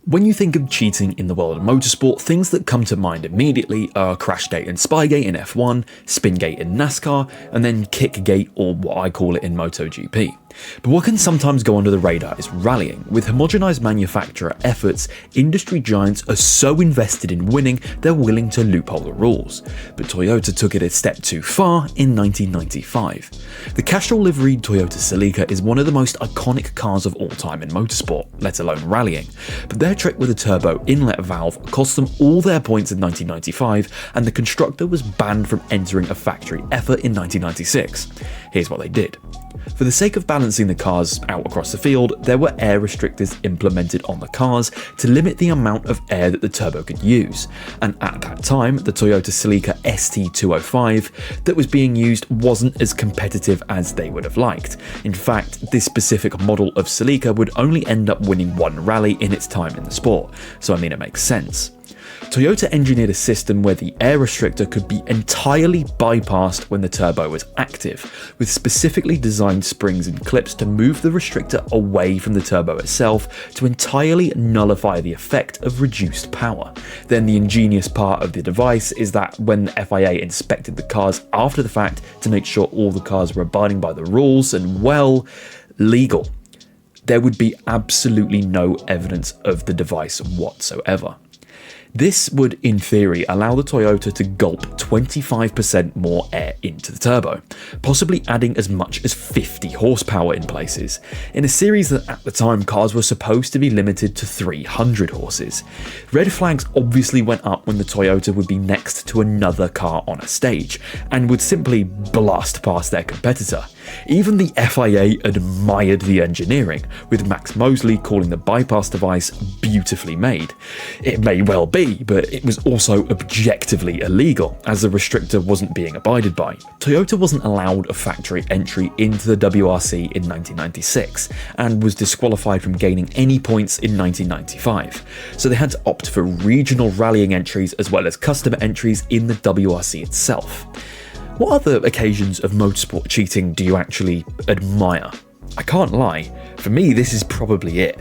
When you think of cheating in the world of motorsport, things that come to mind immediately are Crashgate and Spygate in F1, Spingate in NASCAR, and then Kickgate, or what I call it in MotoGP. But what can sometimes go under the radar is rallying. With homogenized manufacturer efforts, industry giants are so invested in winning they're willing to loophole the rules. But Toyota took it a step too far in 1995. The Castrol liveried Toyota Celica is one of the most iconic cars of all time in motorsport, let alone rallying. But their trick with a turbo inlet valve cost them all their points in 1995, and the constructor was banned from entering a factory effort in 1996. Here's what they did. For the sake of balancing the cars out across the field, there were air restrictors implemented on the cars to limit the amount of air that the turbo could use. And at that time, the Toyota Celica ST205 that was being used wasn't as competitive as they would have liked. In fact, this specific model of Celica would only end up winning one rally in its time in the sport, so I mean it makes sense. Toyota engineered a system where the air restrictor could be entirely bypassed when the turbo was active, with specifically designed springs and clips to move the restrictor away from the turbo itself to entirely nullify the effect of reduced power. Then the ingenious part of the device is that when the FIA inspected the cars after the fact to make sure all the cars were abiding by the rules and, well, legal, there would be absolutely no evidence of the device whatsoever. This would, in theory, allow the Toyota to gulp 25% more air into the turbo, possibly adding as much as 50 horsepower in places, in a series that at the time cars were supposed to be limited to 300 horses. Red flags obviously went up when the Toyota would be next to another car on a stage, and would simply blast past their competitor. Even the FIA admired the engineering, with Max Mosley calling the bypass device beautifully made. It may well be, but it was also objectively illegal, as the restrictor wasn't being abided by. Toyota wasn't allowed a factory entry into the WRC in 1996, and was disqualified from gaining any points in 1995, so they had to opt for regional rallying entries as well as customer entries in the WRC itself. What other occasions of motorsport cheating do you actually admire? I can't lie, for me this is probably it.